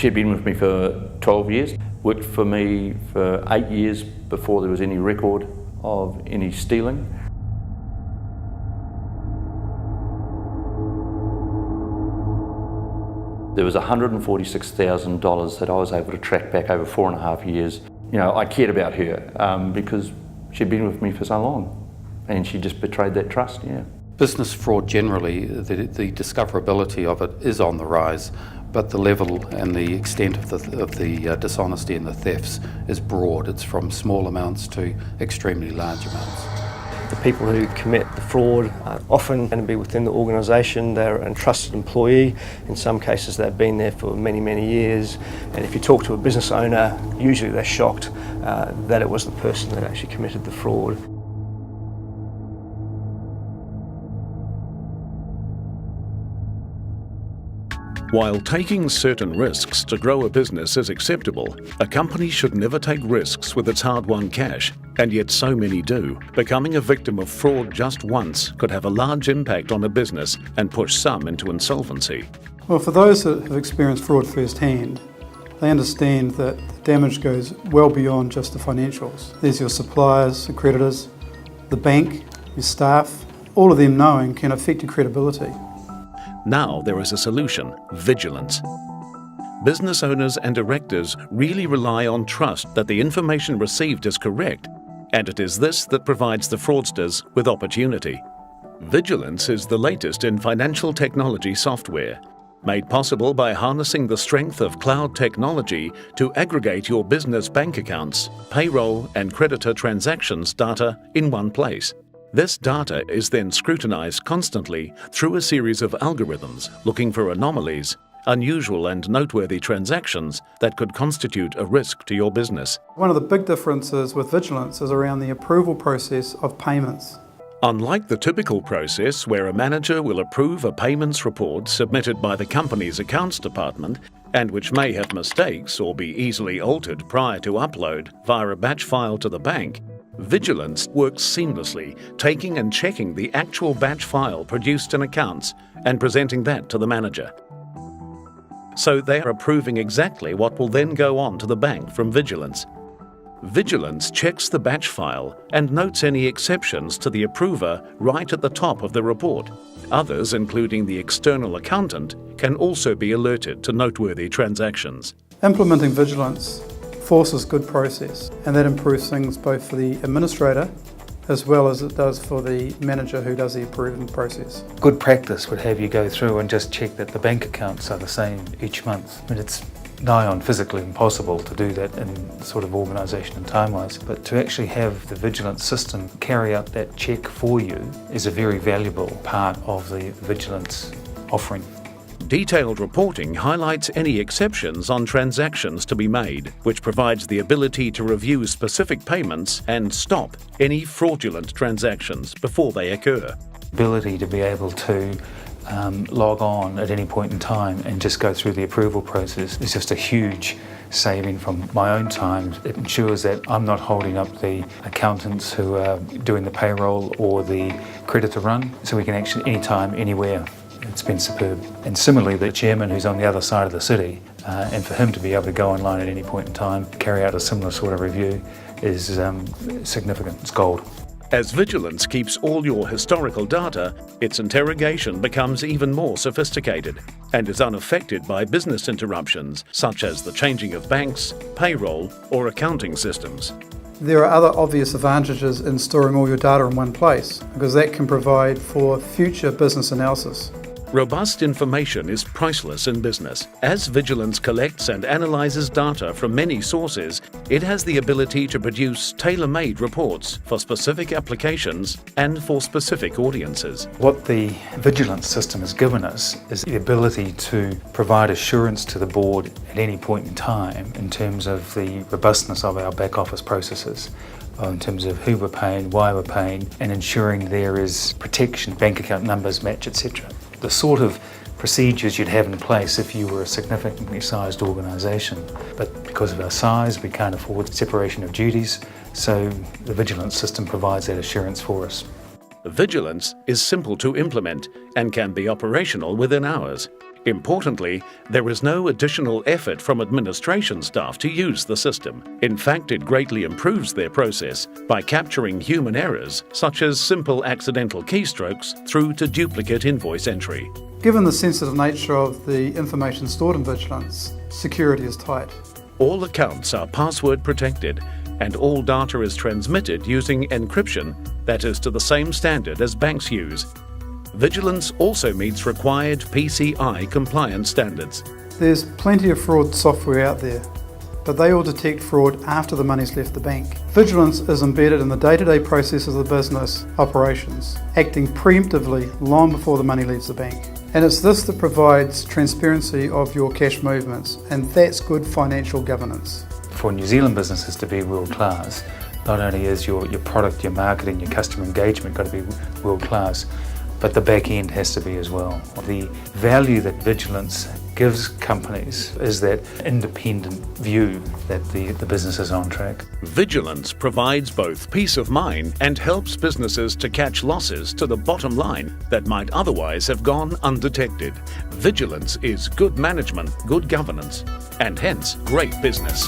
She'd been with me for 12 years, worked for me for 8 years before there was any record of any stealing. There was $146,000 that I was able to track back over 4.5 years. You know, I cared about her because she'd been with me for so long and she just betrayed that trust, yeah. Business fraud generally, the discoverability of it is on the rise, but the level and the extent of the dishonesty and the thefts is broad. It's from small amounts to extremely large amounts. The people who commit the fraud are often going to be within the organisation. They're a trusted employee. In some cases they've been there for many, many years. And if you talk to a business owner, usually they're shocked that it was the person that actually committed the fraud. While taking certain risks to grow a business is acceptable, a company should never take risks with its hard-won cash, and yet so many do. Becoming a victim of fraud just once could have a large impact on a business and push some into insolvency. Well, for those that have experienced fraud firsthand, they understand that the damage goes well beyond just the financials. There's your suppliers, the creditors, the bank, your staff. All of them knowing can affect your credibility. Now there is a solution: vigilance. Business owners and directors really rely on trust that the information received is correct, and it is this that provides the fraudsters with opportunity. Vigilance is the latest in financial technology software, made possible by harnessing the strength of cloud technology to aggregate your business bank accounts, payroll and creditor transactions data in one place. This data is then scrutinized constantly through a series of algorithms looking for anomalies, unusual and noteworthy transactions that could constitute a risk to your business. One of the big differences with vigilance is around the approval process of payments. Unlike the typical process where a manager will approve a payments report submitted by the company's accounts department and which may have mistakes or be easily altered prior to upload via a batch file to the bank, Vigilance works seamlessly, taking and checking the actual batch file produced in accounts and presenting that to the manager. So they are approving exactly what will then go on to the bank from Vigilance. Vigilance checks the batch file and notes any exceptions to the approver right at the top of the report. Others, including the external accountant, can also be alerted to noteworthy transactions. Implementing vigilance forces good process, and that improves things both for the administrator as well as it does for the manager who does the approving process. Good practice would have you go through and just check that the bank accounts are the same each month. I mean, it's nigh on physically impossible to do that in sort of organisation and time-wise, but to actually have the vigilance system carry out that check for you is a very valuable part of the vigilance offering. Detailed reporting highlights any exceptions on transactions to be made, which provides the ability to review specific payments and stop any fraudulent transactions before they occur. Ability to be able to log on at any point in time and just go through the approval process is just a huge saving from my own time. It ensures that I'm not holding up the accountants who are doing the payroll or the creditor run, so we can actually anytime, anywhere. It's been superb. And similarly, the chairman who's on the other side of the city, and for him to be able to go online at any point in time, carry out a similar sort of review is significant. It's gold. As Vigilance keeps all your historical data, its interrogation becomes even more sophisticated and is unaffected by business interruptions such as the changing of banks, payroll or accounting systems. There are other obvious advantages in storing all your data in one place because that can provide for future business analysis. Robust information is priceless in business. As Vigilance collects and analyzes data from many sources, it has the ability to produce tailor-made reports for specific applications and for specific audiences. What the vigilance system has given us is the ability to provide assurance to the board at any point in time in terms of the robustness of our back office processes, in terms of who we're paying, why we're paying, and ensuring there is protection, bank account numbers match, etc. The sort of procedures you'd have in place if you were a significantly sized organisation. But because of our size, we can't afford separation of duties, so the vigilance system provides that assurance for us. Vigilance is simple to implement and can be operational within hours. Importantly, there is no additional effort from administration staff to use the system. In fact, it greatly improves their process by capturing human errors, such as simple accidental keystrokes through to duplicate invoice entry. Given the sensitive nature of the information stored in Vigilance, security is tight. All accounts are password protected, and all data is transmitted using encryption that is to the same standard as banks use. Vigilance also meets required PCI compliance standards. There's plenty of fraud software out there, but they all detect fraud after the money's left the bank. Vigilance is embedded in the day-to-day processes of the business operations, acting preemptively long before the money leaves the bank. And it's this that provides transparency of your cash movements, and that's good financial governance. For New Zealand businesses to be world class, not only is your product, your marketing, your customer engagement got to be world class, but the back end has to be as well. The value that Vigilance gives companies is that independent view that the business is on track. Vigilance provides both peace of mind and helps businesses to catch losses to the bottom line that might otherwise have gone undetected. Vigilance is good management, good governance, and hence great business.